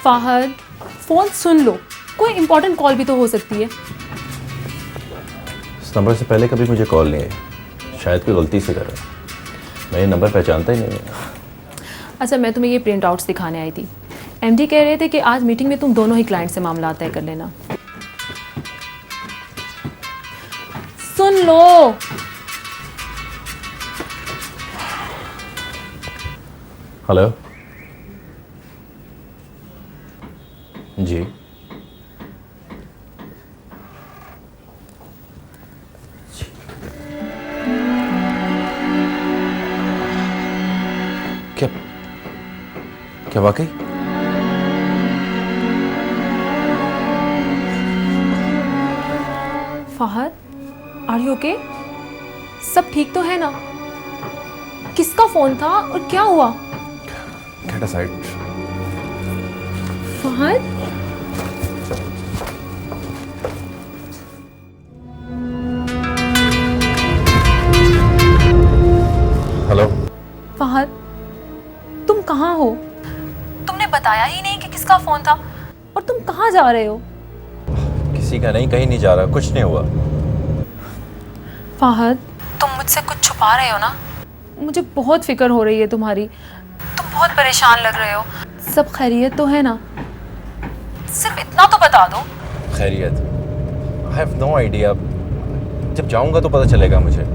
Fahad, phone सुन लो, कोई important call भी तो हो सकती है। इस नंबर से पहले कभी मुझे कॉल नहीं आई, शायद कोई गलती से कर रहा है। मैं ये नंबर पहचानता ही नहीं है। अच्छा, मैं तुम्हें ये प्रिंट आउट्स दिखाने आई थी। एमडी कह रहे थे कि आज मीटिंग में तुम दोनों ही क्लाइंट से मामला तय कर लेना। सुन लो। हेलो जी, क्या क्या वाकई? Fahad, are you okay? सब ठीक तो है ना? किसका फोन था और क्या हुआ? Get aside. Fahad, hello Fahad, तुम कहाँ हो? तुमने बताया ही नहीं कि किसका फोन था और तुम कहाँ जा रहे हो? किसी का नहीं, कहीं नहीं जा रहा, कुछ नहीं हुआ। फाहद, तुम मुझसे कुछ छुपा रहे हो ना? मुझे बहुत फिक्र हो रही है तुम्हारी। तुम बहुत परेशान लग रहे हो। सब खैरियत तो है ना? सिर्फ इतना तो बता दो। खैरियत? आई हैव नो आइडिया, जब जाऊंगा तो पता चलेगा मुझे।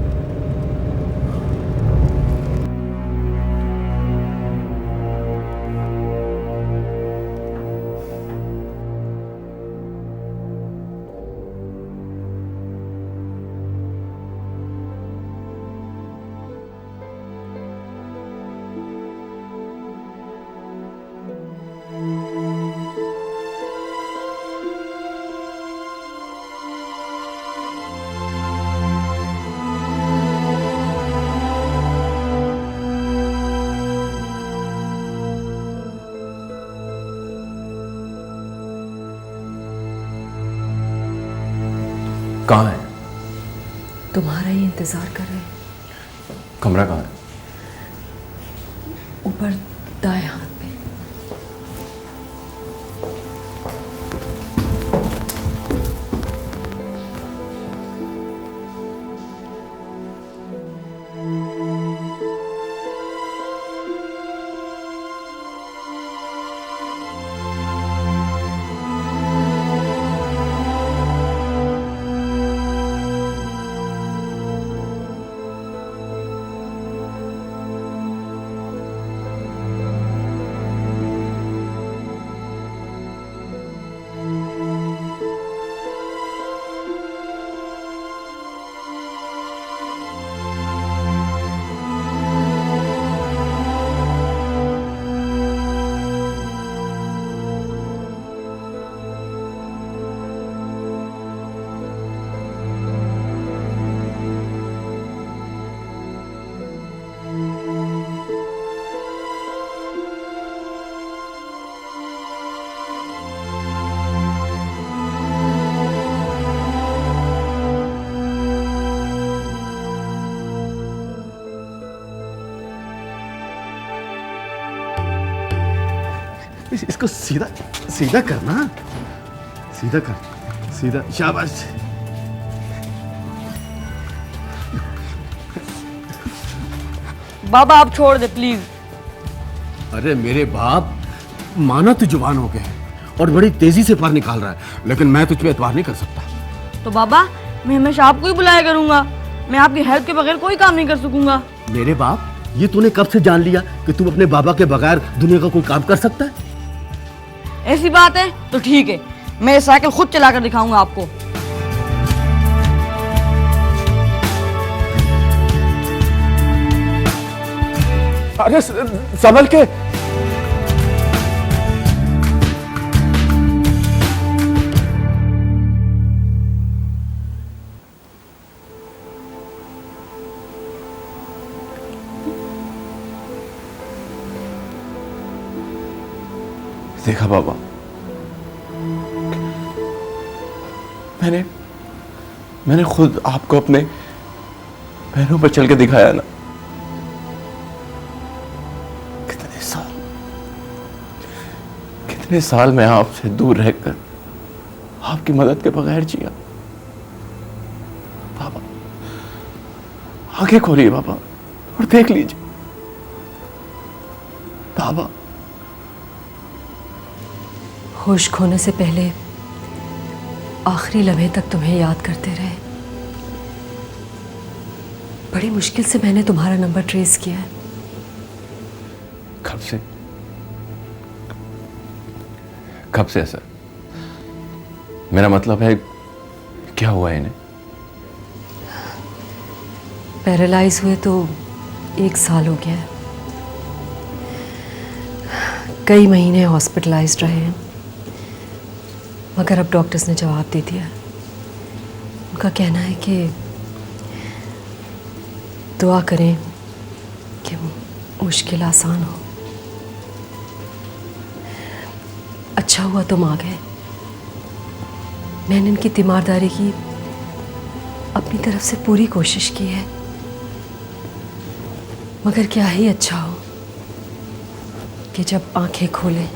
कहाँ है? तुम्हारा ही इंतजार कर रहे हैं। कमरा कहाँ है? ऊपर दाएं हाथ में। इसको सीधा सीधा करना, सीधा कर, सीधा, शाबाश। बाबा आप छोड़ दे प्लीज। अरे मेरे बाप, माना तू जवान हो गया है और बड़ी तेजी से पार निकाल रहा है, लेकिन मैं तुझ पे एतबार नहीं कर सकता। तो बाबा मैं हमेशा आपको ही बुलाया करूंगा, मैं आपकी हेल्प के बगैर कोई काम नहीं कर सकूंगा। मेरे बाप, ये तूने कब से जान लिया कि तू अपने बाबा के बगैर दुनिया का कोई काम कर सकता है? ऐसी बात है तो ठीक है, मैं ये साइकिल खुद चलाकर दिखाऊंगा आपको। अरे संभल के। देखा बाबा, मैंने खुद आपको अपने पैरों पर चल के दिखाया ना। इतने साल मैं आपसे दूर रहकर आपकी मदद के बगैर जिया। बाबा, आंखें खोलिए बाबा और देख लीजिए। बाबा, होश खोने से पहले आखिरी लम्हे तक तुम्हें याद करते रहे। बड़ी मुश्किल से मैंने तुम्हारा नंबर ट्रेस किया है। कब से सर? मेरा मतलब है, क्या हुआ इन्हें? पैरालाइज हुए तो 1 साल हो गया है। कई महीने हॉस्पिटलाइज्ड रहे हैं, मगर अब डॉक्टर्स ने जवाब दे दिया। उनका कहना है कि दुआ करें कि मुश्किल आसान हो। अच्छा हुआ तुम आ गए। मैंने इनकी तीमारदारी की अपनी तरफ से पूरी कोशिश की है, मगर क्या ही अच्छा हो कि जब आंखें खोले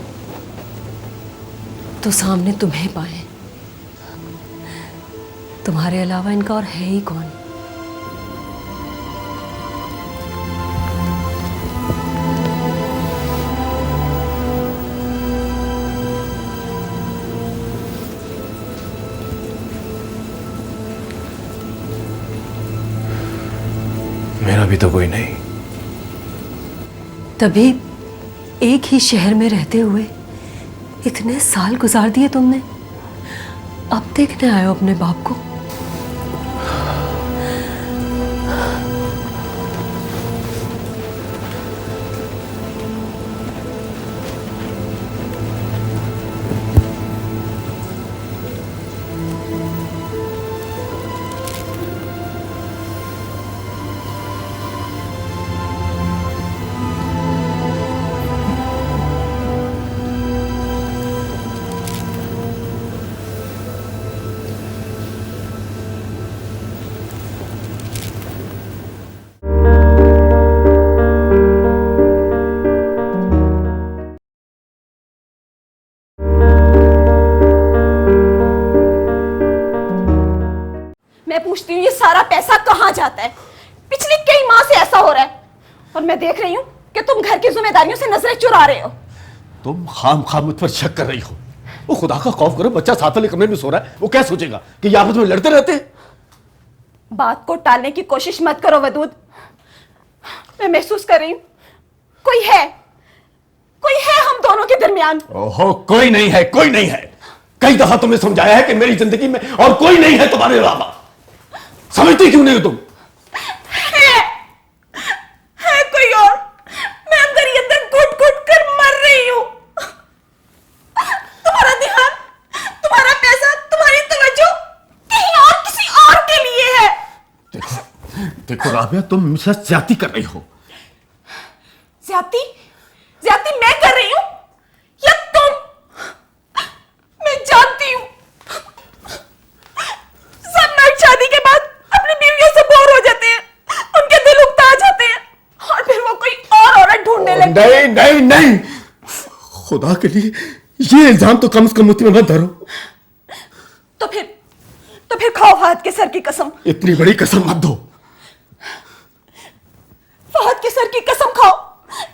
तो सामने तुम्हें पाए। तुम्हारे अलावा इनका और है ही कौन? मेरा भी तो कोई नहीं। तभी एक ही शहर में रहते हुए इतने साल गुजार दिए तुमने। अब देखने आए हो अपने बाप को? मैं पूछती हूँ ये सारा पैसा कहाँ जाता है? पिछले कई माह से ऐसा हो रहा है और मैं देख रही हूँ कि तुम घर की जिम्मेदारियों से नजरें चुरा रहे हो। तुम खाम मुझ पर शक कर रही हो। वो खुदा का खौफ करो, बच्चा साथ वाले कमरे में सो रहा है, वो क्या सोचेगा कि ये आपस में लड़ते रहते हैं? बात को टालने की कोशिश मत करो वदूद। मैं महसूस कर रही हूँ कोई है हम दोनों के दरमियान। ओहो, कोई नहीं है, कोई नहीं है। कई दफा तुम्हें समझाया है कि मेरी जिंदगी में और कोई नहीं है तुम्हारे अलावा। समझती क्यों नहीं हो तुम? है कोई और। मैं अंदर ही अंदर घुट घुट कर मर रही हूं। तुम्हारा ध्यान, तुम्हारा पैसा, तुम्हारी तवज्जो कहीं और, किसी और के लिए है। देखो राबिया, तुम मुझसे ज्यादती कर रही हो। ज्यादती मैं कर रही हूं या तुम? मैं जानती हूं सब मर्द शादी के बाद अपनी बीवियों से बोर हो जाते हैं, उनके दिल उकता जाते हैं और फिर वो कोई और औरत ढूंढने लगते हैं। नहीं नहीं नहीं, खुदा के लिए ये इल्जाम तो कम से कम मुझ पे मत धरो। तो फिर खाओ फहद के सर की कसम। इतनी बड़ी कसम मत दो। फहद के सर की कसम खाओ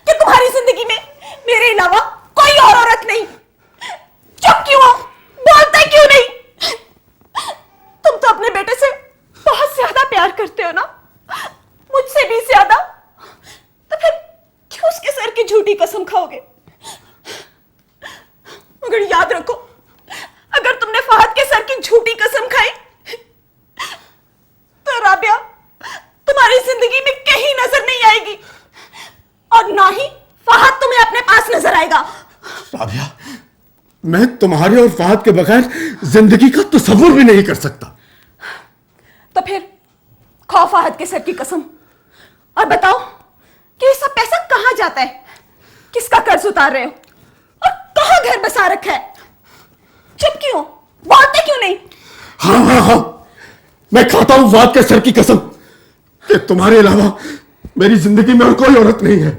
कि तुम्हारी जिंदगी में मेरे अलावा कोई और औरत नहीं। चुप क्यों हो? बोलते क्यों नहीं? तुम तो अपने बेटे से बहुत ज्यादा प्यार करते हो ना, मुझसे भी ज्यादा। तो फिर क्यों उसके सर की झूठी कसम खाओगे? मगर याद रखो, अगर तुमने फहद के सर की झूठी कसम खाई तो राबिया तुम्हारी जिंदगी में कहीं नजर नहीं आएगी और ना ही फहद तुम्हें अपने पास नजर आएगा। राबिया, मैं तुम्हारे और फहद के बगैर जिंदगी का तसव्वुर भी नहीं कर सकता। तो फिर खाओ फहद के सर की कसम और बताओ कि ये सब पैसा कहां जाता है, किसका कर्ज उतार रहे हो और कहां घर बसा रखा है? चुप क्यों? बोलते क्यों नहीं? हाँ, मैं खाता हूं फहद के सर की कसम कि तुम्हारे अलावा मेरी जिंदगी में और कोई औरत नहीं है।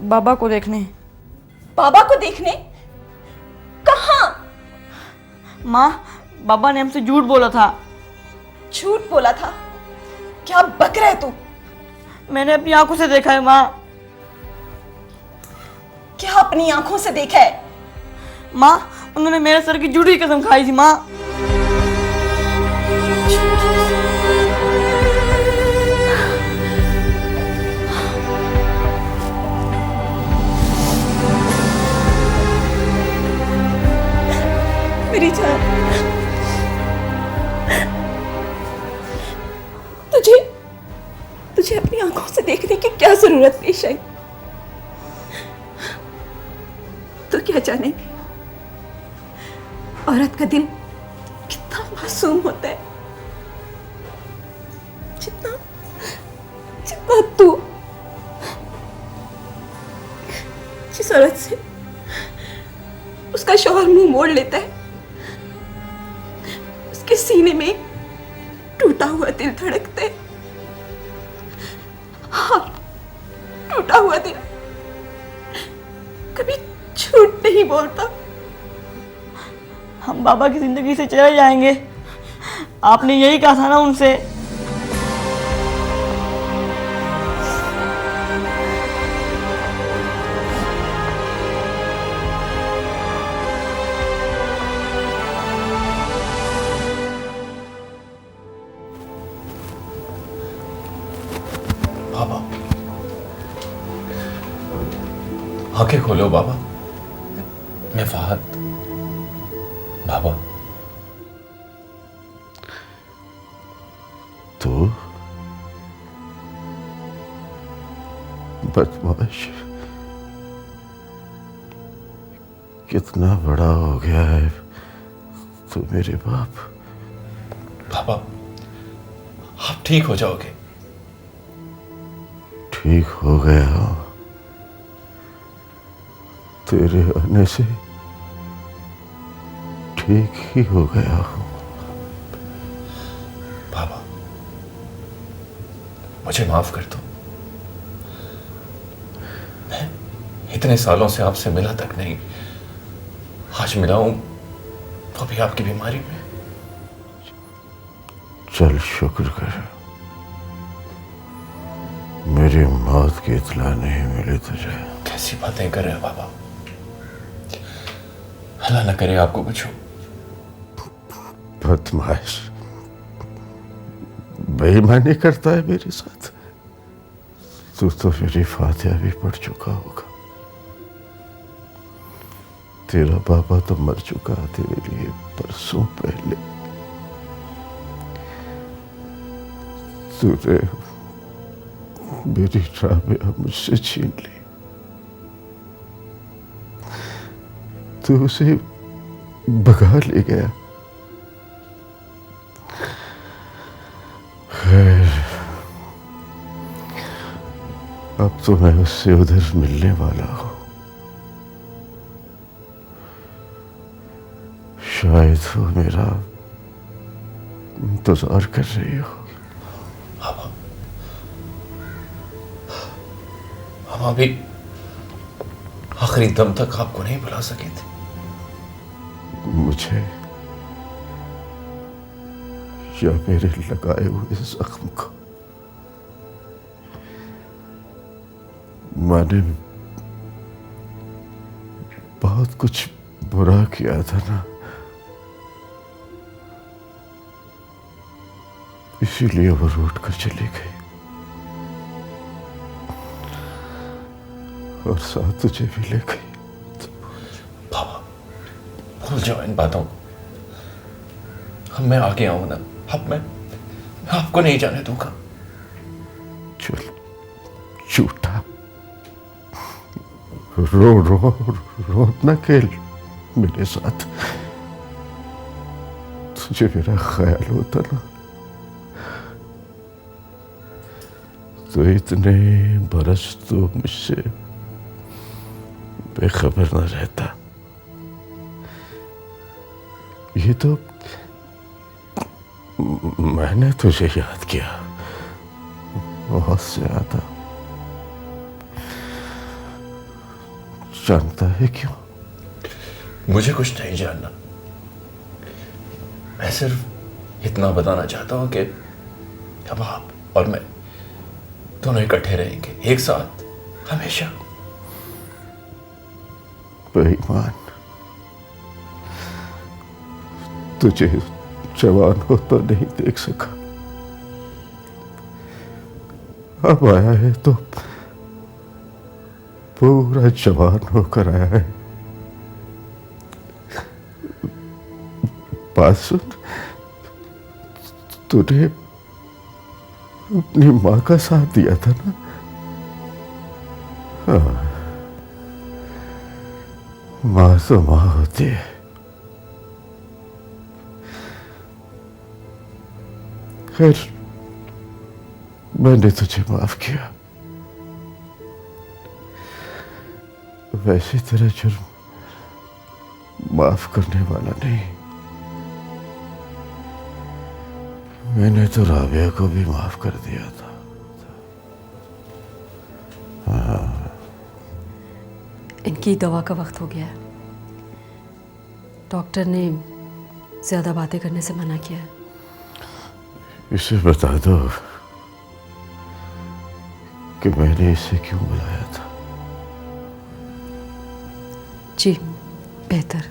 बाबा को देखने। बाबा को देखने? कहाँ? माँ, बाबा ने हमसे झूठ बोला था। झूठ बोला था? क्या बक रहा है तू? मैंने अपनी आंखों से देखा है माँ। क्या अपनी आंखों से देखा है? माँ, उन्होंने मेरे सर की झूठी कसम खाई थी माँ। मेरी जान, तुझे अपनी आंखों से देखने की क्या जरूरत पेश आई? तो क्या जाने औरत का दिल कितना मासूम होता है, जितना जितना तू जिस औरत से उसका शौहर मुंह मोड़ लेता है, उसके सीने में टूटा हुआ दिल धड़कता है। हाँ, टूटा हुआ दिल कभी झूठ नहीं बोलता। हम बाबा की जिंदगी से चले जाएंगे, आपने यही कहा था ना उनसे। बाबा, आंखें खोलो बाबा। मैं फहद। बाबा, तू बदमाश, कितना बड़ा हो गया है तू मेरे बाप। बाबा, आप ठीक हो जाओगे। ठीक हो गया हूं, तेरे आने से ठीक ही हो गया हूं। बाबा, मुझे माफ कर दो। मैं इतने सालों से आपसे मिला तक नहीं, आज मिला हूं वो भी आपकी बीमारी में। चल शुक्र कर, मेरी मौत की इत्तला नहीं मिली तुझे। कैसी बातें कर रहे हो बाबा? अल्लाह न करे आपको कुछ हो। बदमाश, बेईमानी करता है मेरे साथ। तू तो मेरी फातिहा भी पढ़ चुका होगा। तेरा बाबा तो मर चुका तेरे लिए परसों पहले। तूने मेरी राबिया मुझसे छीन ली। तू उसे भगा ले गया। खैर, अब तो मैं उससे उधर मिलने वाला हूं। शायद वो मेरा इंतजार कर रही हो। बाबा, हम अभी आखिरी दम तक आपको नहीं बुला सके थे। मुझे या मेरे लगाए हुए जख्म को? मैंने बहुत कुछ बुरा किया था ना, इसीलिए वो रूठ कर चली गई और साथ तुझे भी ले गई। बाबा, भूल जाओ इन बातों को। अब मैं आगे आऊं ना, अब मैं आपको नहीं जाने दूंगा। चल, झूठा रो रो रो न खेल मेरे साथ। तुझे मेरा ख्याल होता ना तो इतने बरस तो मुझसे बेखबर न रहता। ये तो मैंने तुझे याद किया बहुत ज्यादा। जानता है क्यों? मुझे कुछ नहीं जानना। मैं सिर्फ इतना बताना चाहता हूं कि अब आप और मैं दोनों इकट्ठे रहेंगे, एक साथ, हमेशा। बेईमान, तुझे जवान हो तो नहीं देख सका, अब आया है तो पूरा जवान होकर आया है। बात सुन, तूने अपनी माँ का साथ दिया था ना? हाँ, माँ तो माँ होती है। खैर, मैंने तुझे माफ किया। वैसे तेरा जुर्म माफ करने वाला नहीं। मैंने तो राबिया को भी माफ कर दिया था। इनकी दवा का वक्त हो गया है। डॉक्टर ने ज्यादा बातें करने से मना किया है। इसे बता दो कि मैंने इसे क्यों बुलाया था। जी, बेहतर।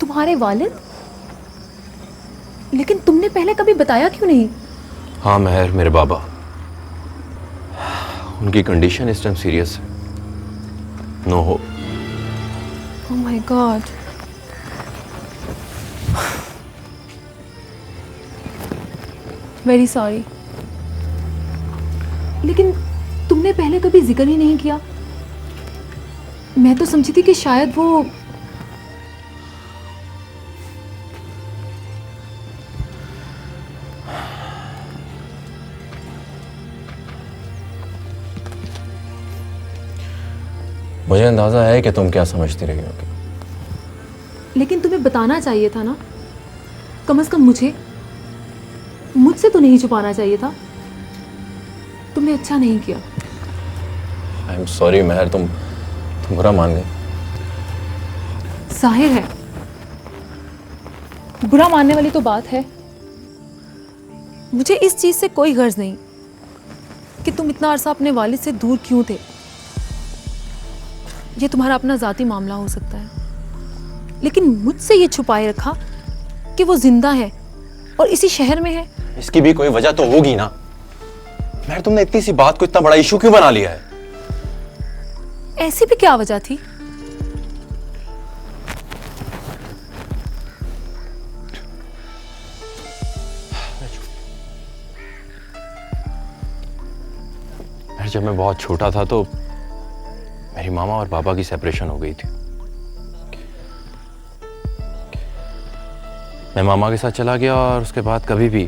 तुम्हारे वालिद? लेकिन तुमने पहले कभी बताया क्यों नहीं? हाँ महर, मेरे बाबा, उनकी कंडीशन इस टाइम सीरियस है। No hope. Oh my god. Very sorry. लेकिन तुमने पहले कभी जिक्र ही नहीं किया। मैं तो समझी थी कि शायद वो मुझे अंदाजा है कि तुम क्या समझती रही होगी। लेकिन तुम्हें बताना चाहिए था ना, कम से कम मुझसे तो नहीं छुपाना चाहिए था। तुमने अच्छा नहीं किया। आई एम सॉरी महर, तुम बुरा मान गई। जाहिर है, बुरा मानने वाली तो बात है। मुझे इस चीज से कोई गर्ज नहीं कि तुम इतना अरसा अपने वालिद से दूर क्यों थे। ये तुम्हारा अपना जाती मामला हो सकता है, लेकिन मुझसे ये छुपाए रखा कि वो जिंदा है और इसी शहर में है। इसकी भी कोई वजह तो होगी ना। महर, तुमने इतनी सी बात को इतना बड़ा इशू क्यों बना लिया है? ऐसी भी क्या वजह थी? महर, जब मैं बहुत छोटा था तो मेरी मामा और पापा की सेपरेशन हो गई थी। मैं मामा के साथ चला गया और उसके बाद कभी भी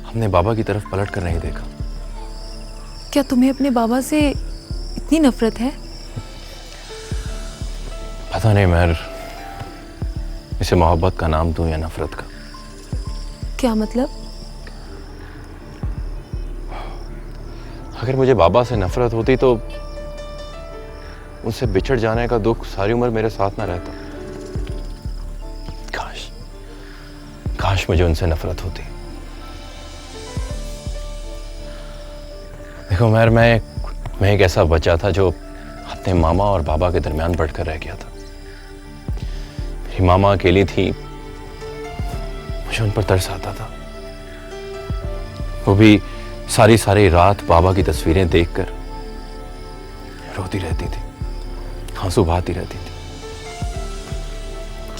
हमने बाबा की तरफ पलट कर नहीं देखा। क्या तुम्हें अपने बाबा से इतनी नफरत है? पता नहीं महर, इसे मोहब्बत का नाम दूं या नफरत का। क्या मतलब? अगर मुझे बाबा से नफरत होती तो उनसे बिछड़ जाने का दुख सारी उम्र मेरे साथ ना रहता। काश मुझे उनसे नफरत होती। देखो महर, मैं एक ऐसा बच्चा था जो अपने मामा और बाबा के दरमियान बढ़कर रह गया था। मेरी मामा अकेली थी, मुझे उन पर तरस आता था। वो भी सारी सारी रात बाबा की तस्वीरें देखकर रोती रहती थी, आंसू बहाती रहती थी।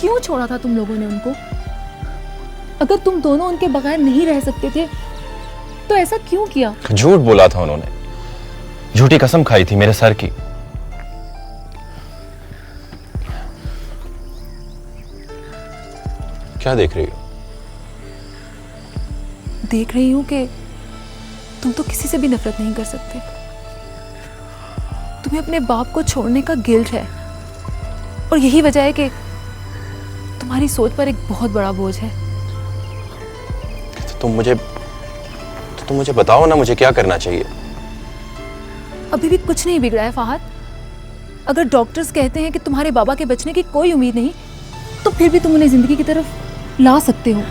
क्यों छोड़ा था तुम लोगों ने उनको? अगर तुम दोनों उनके बगैर नहीं रह सकते थे तो ऐसा क्यों किया? झूठ बोला था उन्होंने, झूठी कसम खाई थी मेरे सर की। क्या देख रही हो? देख रही हूं कि तुम तो किसी से भी नफरत नहीं कर सकते। तुम्हें अपने बाप को छोड़ने का गिल्ट है और यही वजह है कि तुम्हारी सोच पर एक बहुत बड़ा बोझ है। तो तुम मुझे बताओ ना, मुझे क्या करना चाहिए? अभी भी कुछ नहीं बिगड़ा है फहद। अगर डॉक्टर्स कहते हैं कि तुम्हारे बाबा के बचने की कोई उम्मीद नहीं, तो फिर भी तुम उन्हें जिंदगी की तरफ ला सकते हो।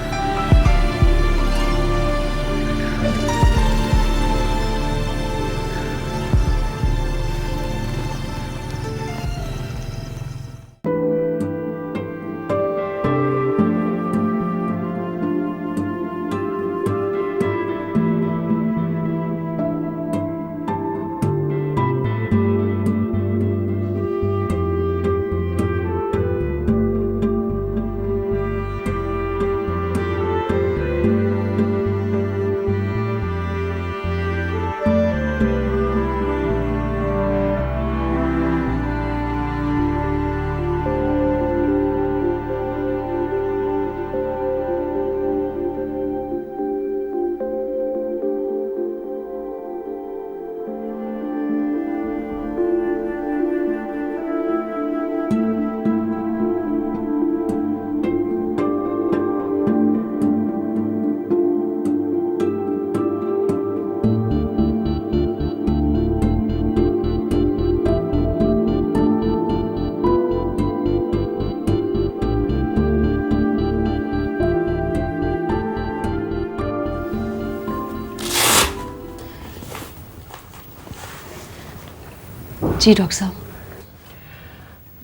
जी डॉक्टर साहब।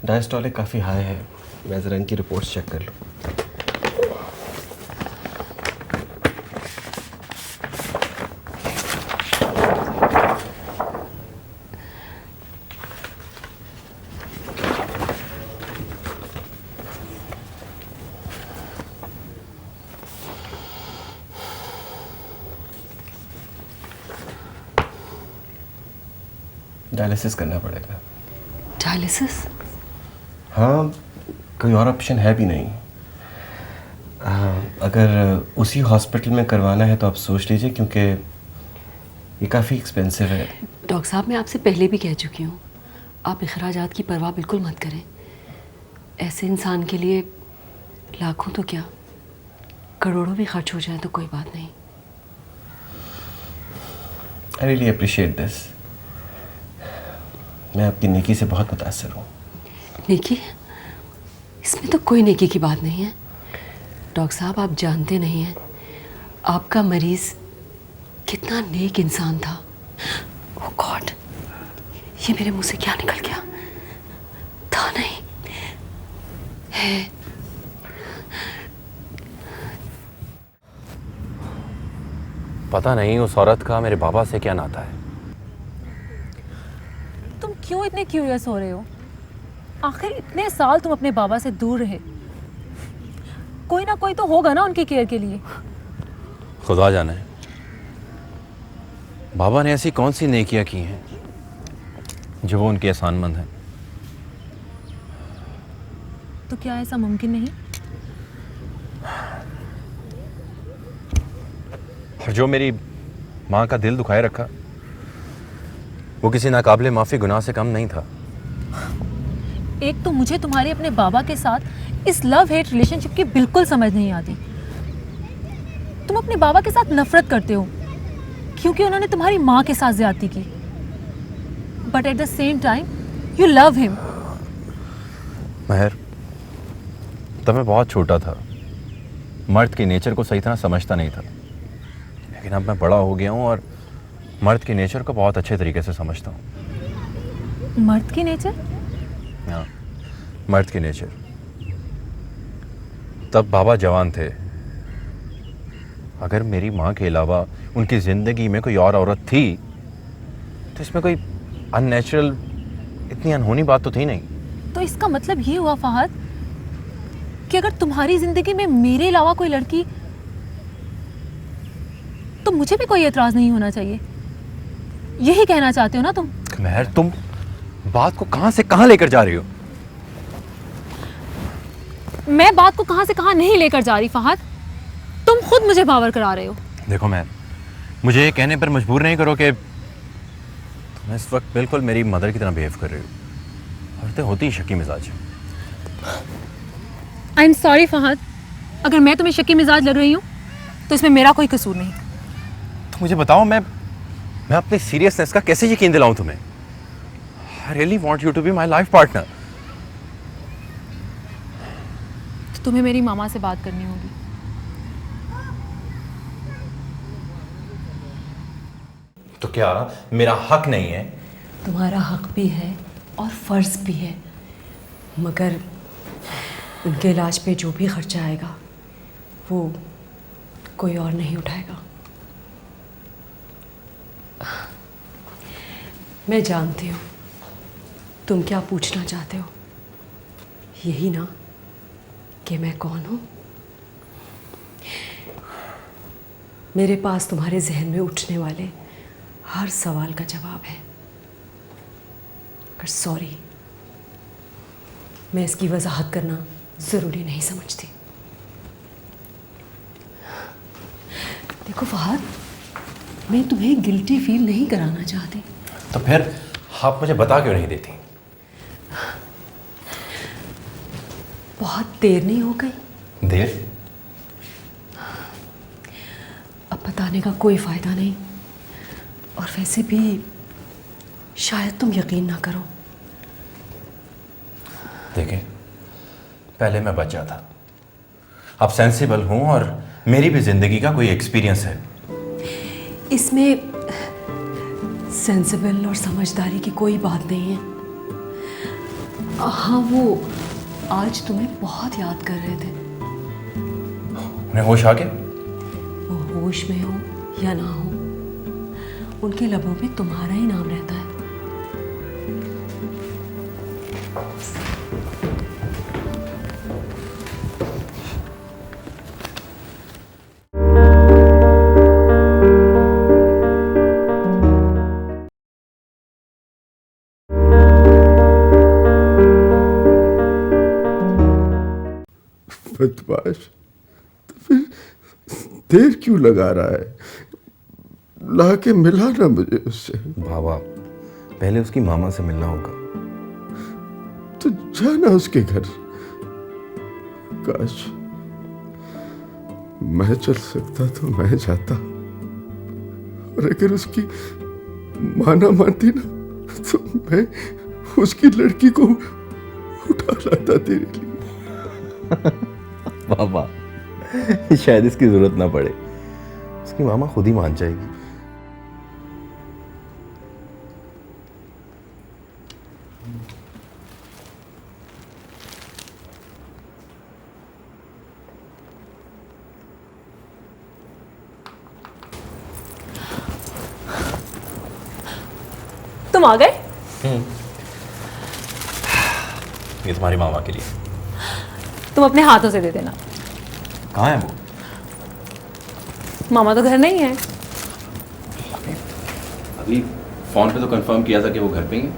डायस्टोलिक काफ़ी हाई है, मैं ज़रा इनकी रिपोर्ट्स चेक कर लूँ। डायलिसिस करना पड़ेगा। डायलिसिस? हाँ, कोई और ऑप्शन है भी नहीं। अगर उसी हॉस्पिटल में करवाना है तो आप सोच लीजिए, क्योंकि ये काफ़ी एक्सपेंसिव है। डॉक्टर साहब, मैं आपसे पहले भी कह चुकी हूँ, आप अखराजात की परवाह बिल्कुल मत करें। ऐसे इंसान के लिए लाखों तो क्या, करोड़ों भी खर्च हो जाए तो कोई बात नहीं। I really appreciate this. मैं आपकी नेकी से बहुत मुतासर हूँ। नेकी? इसमें तो कोई नेकी की बात नहीं है डॉक्टर साहब। आप जानते नहीं हैं आपका मरीज कितना नेक इंसान था। ओह गॉड, ये मेरे मुंह से क्या निकल गया? था नहीं, है। पता नहीं उस औरत का मेरे बाबा से क्या नाता है। तुम क्यों इतने क्यूरियस हो रहे हो? आखिर इतने साल तुम अपने बाबा से दूर रहे, कोई ना कोई तो होगा ना उनकी केयर के लिए। खुदा जाने बाबा ने ऐसी कौन सी नेकियां की हैं जो वो उनके एहसानमंद हैं। तो क्या ऐसा मुमकिन नहीं? और जो मेरी माँ का दिल दुखाए रखा, वो किसी नाकाबिले माफ़ी गुनाह से कम नहीं था। एक तो मुझे तुम्हारे अपने बाबा के साथ इस लव हेट रिलेशनशिप की बिल्कुल समझ नहीं आती। तुम अपने बाबा के साथ नफरत करते हो क्योंकि उन्होंने तुम्हारी माँ के साथ ज्यादती की, but at the same time you love him. Mehar, तब मैं बहुत छोटा था, मर्द के नेचर को सही तरह समझता नहीं था, लेकिन अब मैं बड़ा हो गया हूँ और मर्द के नेचर को बहुत अच्छे तरीके से समझता हूँ। मर्द की नेचर? हाँ, मर्द के नेचर। तब बाबा जवान थे। अगर मेरी माँ के अलावा उनकी ज़िंदगी में कोई और औरत थी तो इसमें कोई अननेचुरल, इतनी अनहोनी बात तो थी नहीं। तो इसका मतलब ये हुआ फहद कि अगर तुम्हारी जिंदगी में मेरे अलावा कोई लड़की, तो मुझे भी कोई एतराज नहीं होना चाहिए। यही कहना चाहते हो ना तुम? महर, तुम बात को कहां से कहां लेकर जा रही हो? मैं बात को कहां से कहां नहीं लेकर जा रही फहद, तुम खुद मुझे बावर करा रहे हो। देखो महर, मुझे ये कहने पर मजबूर नहीं करो कि तुम इस वक्त बिल्कुल मेरी मदर की तरह बिहेव कर रही हो। औरतें होती ही शकी मिजाज। आई एम सॉरी फहद, अगर मैं तुम्हें शक्की मिजाज लग रही हूँ तो इसमें मेरा कोई कसूर नहीं। तो मुझे बताओ, मैं अपनी सीरियसनेस का कैसे यकीन दिलाऊं तुम्हें? I really want you to be my life partner. तो तुम्हें मेरी मामा से बात करनी होगी। तो क्या मेरा हक नहीं है? तुम्हारा हक भी है और फ़र्ज़ भी है, मगर उनके इलाज पे जो भी खर्चा आएगा वो कोई और नहीं उठाएगा। मैं जानती हूँ तुम क्या पूछना चाहते हो, यही ना कि मैं कौन हूँ। मेरे पास तुम्हारे जहन में उठने वाले हर सवाल का जवाब है, पर सॉरी, मैं इसकी वजाहत करना ज़रूरी नहीं समझती। देखो फहद, मैं तुम्हें गिल्टी फील नहीं कराना चाहती। तो फिर आप मुझे बता क्यों नहीं देती? बहुत देर नहीं हो गई? देर? अब बताने का कोई फ़ायदा नहीं, और वैसे भी शायद तुम यकीन ना करो। देखें, पहले मैं बच्चा था, अब सेंसिबल हूं और मेरी भी जिंदगी का कोई एक्सपीरियंस है। इसमें सेंसिबल और समझदारी की कोई बात नहीं है। हाँ, वो आज तुम्हें बहुत याद कर रहे थे। उन्हें होश आ गया? वो होश में हो या ना हो, उनके लबों पे तुम्हारा ही नाम रहता है। बदमाश, तो फिर देर क्यों लगा रहा है? ला के मिला ना मुझे उससे। बाबा, पहले उसकी मामा से मिलना होगा। तो जाना उसके घर। काश मैं चल सकता तो मैं जाता, और अगर उसकी माना मानती ना तो मैं उसकी लड़की को उठा लाता तेरे लिए। बाबा, शायद इसकी जरूरत ना पड़े, उसकी मामा खुद ही मान जाएगी। तुम आ गए? ये तुम्हारी मामा के लिए। तुम अपने हाथों से दे देना। कहाँ है वो? मामा तो घर नहीं है। अभी फोन पे तो कंफर्म किया था कि वो घर पे ही है।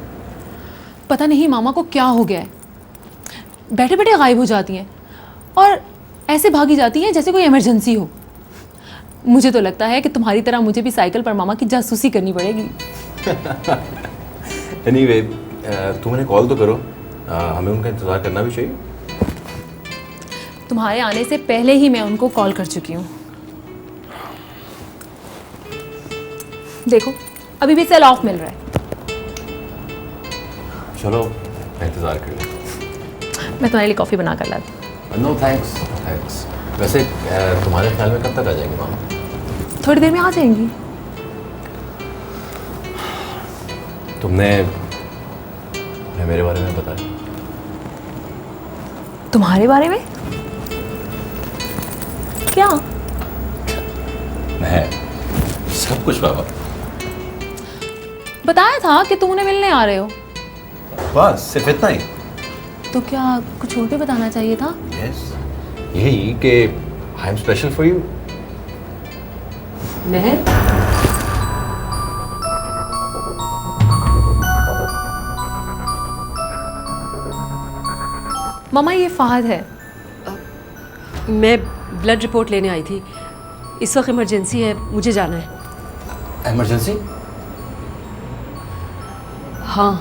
पता नहीं मामा को क्या हो गया है, बैठे बैठे गायब हो जाती हैं और ऐसे भागी जाती हैं जैसे कोई इमरजेंसी हो। मुझे तो लगता है कि तुम्हारी तरह मुझे भी साइकिल पर मामा की जासूसी करनी पड़ेगी। एनीवे, तुम उन्हें कॉल तो करो, हमें उनका इंतज़ार करना भी चाहिए। तुम्हारे आने से पहले ही मैं उनको कॉल कर चुकी हूँ। देखो, अभी भी सेल ऑफ मिल रहा है। चलो, मैं इंतज़ार कर लूँ। मैं तुम्हारे लिए कॉफ़ी बना कर लाती। No thanks, thanks. वैसे तुम्हारे ख्याल में कब तक आ जाएंगे मामा? थोड़ी देर में आ जाएंगी। तुमने उन्हें मेरे बारे में बताया? तुम्हारे बारे में? क्या? मैं सब कुछ बाबा। बताया था कि तुम उन्हें मिलने आ रहे हो। बस सिर्फ इतना ही? तो क्या कुछ और भी बताना चाहिए था? यस, यही कि I am special for you. Mehar, मामा, ये फहद है। मैं ब्लड रिपोर्ट लेने आई थी। इस वक्त इमरजेंसी है, मुझे जाना है। इमरजेंसी? हाँ,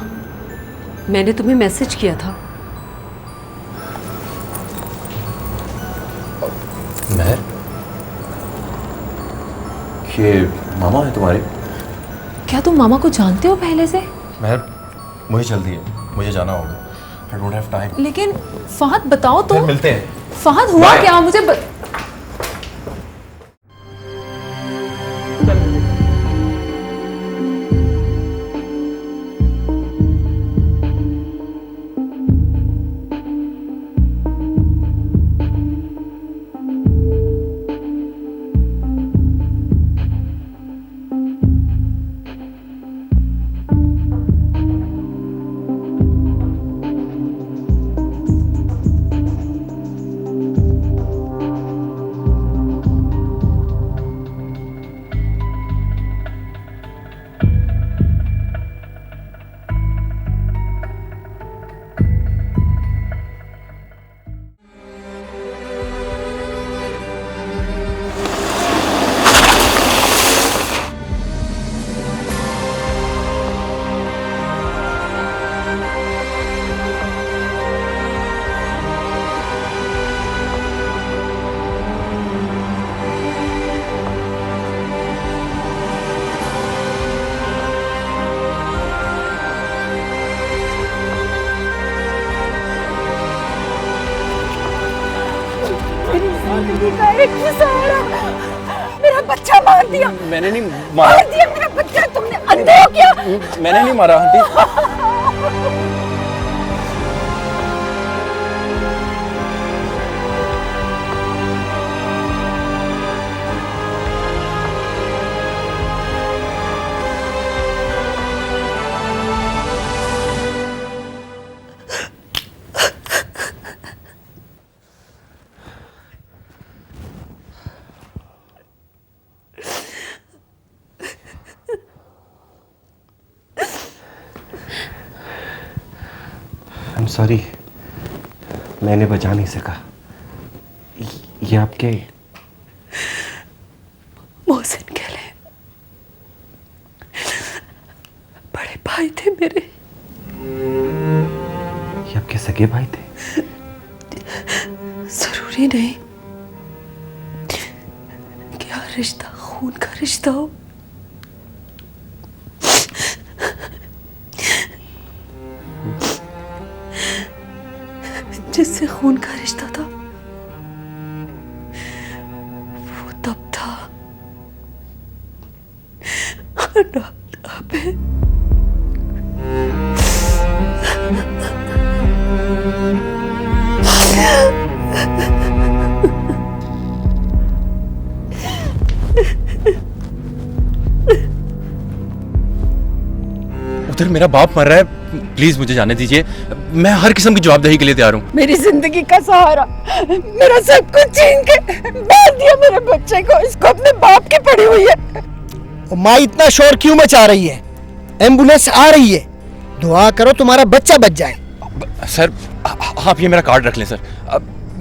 मैंने तुम्हें मैसेज किया था। महर, ये मामा है तुम्हारे? क्या तुम मामा को जानते हो पहले से? महर, मुझे जल्दी है, मुझे जाना होगा। I don't have time. लेकिन फहद बताओ तो। फिर मिलते हैं। फहद हुआ Bye. क्या मुझे का एक ही सहारा, मेरा बच्चा मार दिया। मैंने नहीं मारा। मार दिया मेरा बच्चा, तुमने अंधे हो क्या? मैंने नहीं मारा आंटी। आई एम सॉरी, मैंने बचा नहीं सका। ये आपके मोहसिन कहले बड़े भाई थे मेरे। ये आपके सगे भाई थे? जरूरी नहीं कि हर रिश्ता खून का रिश्ता हो। जिससे खून का रिश्ता था वो तब था, अब है। उधर मेरा बाप मर रहा है, प्लीज मुझे जाने दीजिए। मैं हर किस्म की जवाबदेही के लिए तैयार हूँ। मेरी जिंदगी का सहारा, मेरा सब कुछ छीन के डाल दिया मेरे बच्चे को। इसको अपने बाप की पड़ी हुई है। माँ इतना शोर क्यों मचा रही है? एम्बुलेंस आ रही है, दुआ करो तुम्हारा बच्चा बच जाए। सर आप ये मेरा कार्ड रख लें सर।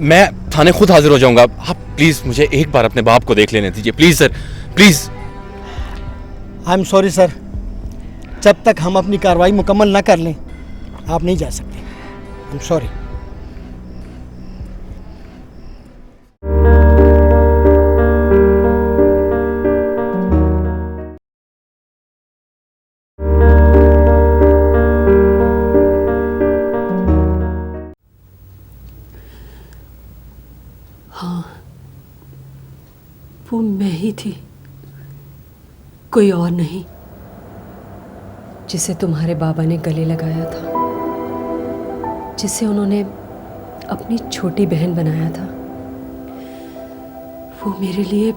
मैं थाने खुद हाजिर हो जाऊंगा। आप प्लीज मुझे एक बार अपने बाप को देख लेने दीजिए, please sir, please. I am sorry sir, जब तक हम अपनी कार्रवाई मुकम्मल ना कर लें आप नहीं जा सकते। I am sorry. वो मैं ही थी, कोई और नहीं, जिसे तुम्हारे बाबा ने गले लगाया था, जिसे उन्होंने अपनी छोटी बहन बनाया था। वो मेरे लिए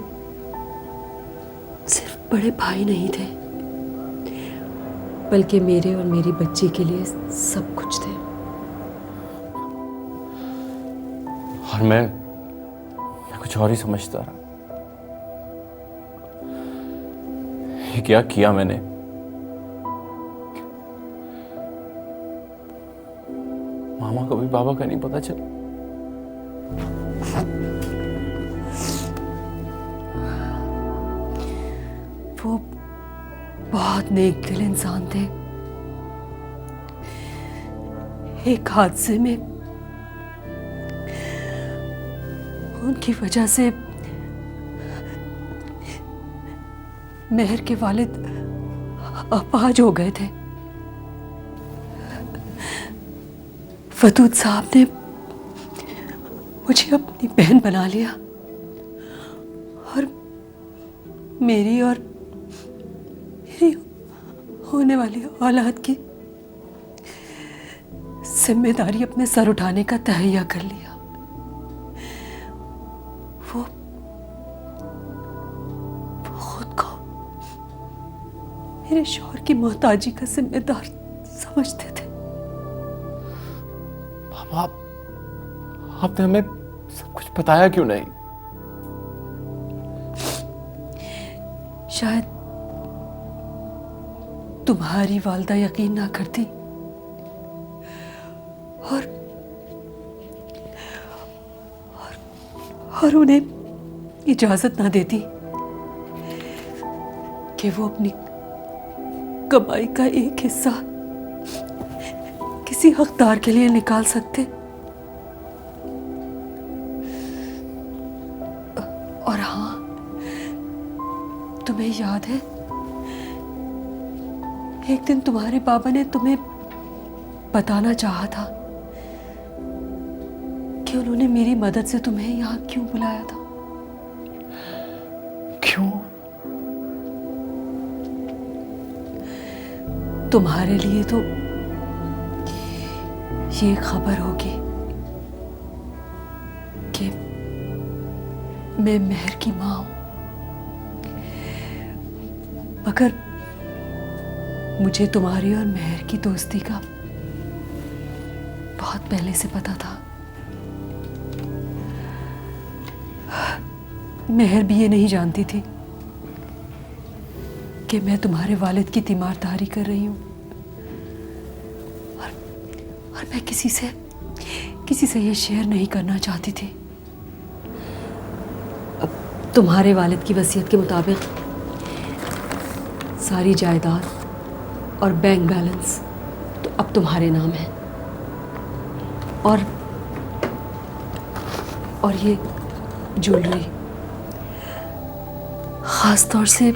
सिर्फ बड़े भाई नहीं थे, बल्कि मेरे और मेरी बच्ची के लिए सब कुछ थे। और मैं कुछ और ही समझता रहा। ये क्या किया मैंने? मामा को भी बाबा का नहीं पता चला। वो नेक दिल इंसान थे। एक हादसे में उनकी वजह से मेहर के वालिद अपाहिज हो गए थे। फतूद साहब ने मुझे अपनी बहन बना लिया और मेरी और मेरी होने वाली औलाद की जिम्मेदारी अपने सर उठाने का तहैया कर लिया। वो खुद को मेरे शौहर की मोहताजी का जिम्मेदार समझते थे। पापा, आपने हमें सब कुछ बताया क्यों नहीं? शायद तुम्हारी वालदा यकीन ना करती और उन्हें इजाजत ना देती कि वो अपनी कमाई का एक हिस्सा किसी हकदार के लिए निकाल सकते। और हाँ, तुम्हें याद है एक दिन तुम्हारे बाबा ने तुम्हें बताना चाहा था कि उन्होंने मेरी मदद से तुम्हें यहाँ क्यों बुलाया था। क्यों? तुम्हारे लिए तो ये खबर होगी कि मैं मेहर की मां हूं, मगर मुझे तुम्हारी और मेहर की दोस्ती का बहुत पहले से पता था। मेहर भी ये नहीं जानती थी कि मैं तुम्हारे वालिद की तीमारदारी कर रही हूं और मैं किसी से ये शेयर नहीं करना चाहती थी। अब तुम्हारे वालिद की वसीयत के मुताबिक सारी जायदाद और बैंक बैलेंस तो अब तुम्हारे नाम है और ये ज्वेलरी, खास तौर से ये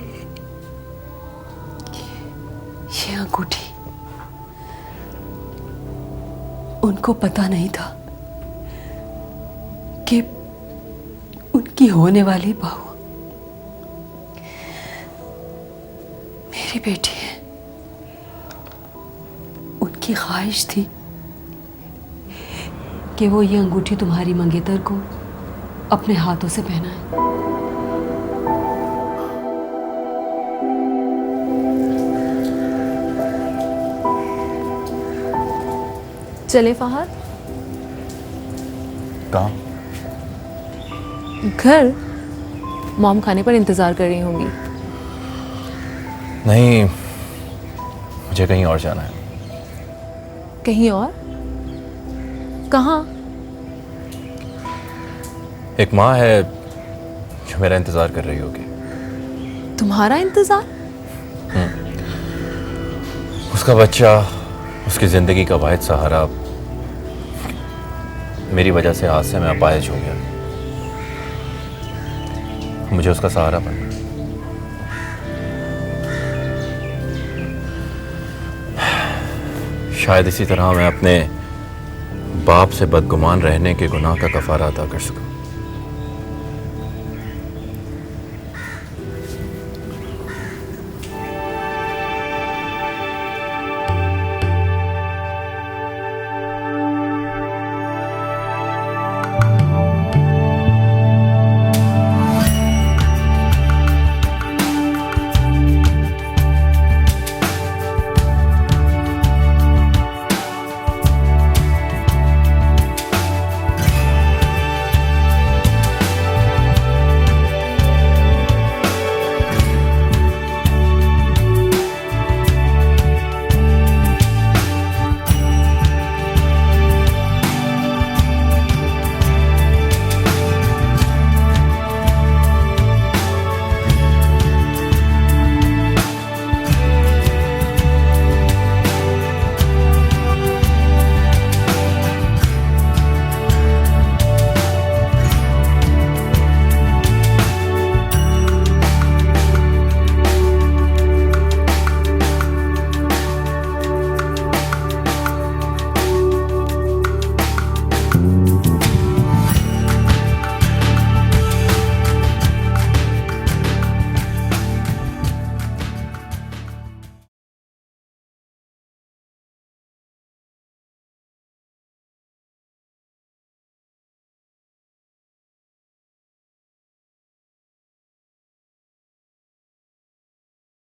अंगूठी, उनको पता नहीं था कि उनकी होने वाली बहू मेरी बेटी है। उनकी ख्वाहिश थी कि वो ये अंगूठी तुम्हारी मंगेतर को अपने हाथों से पहनाए। चले फहद? कहाँ? घर। मॉम खाने पर इंतजार कर रही होंगी। नहीं, मुझे कहीं और जाना है। कहीं और? कहाँ? एक माँ है जो मेरा इंतजार कर रही होगी। तुम्हारा इंतजार? उसका बच्चा, उसकी जिंदगी का वाहिद सहारा मेरी वजह से हादसे में अपाहिज हो गया। मुझे उसका सहारा बनना। शायद इसी तरह मैं अपने बाप से बदगुमान रहने के गुनाह का कफारा अदा कर सकूं।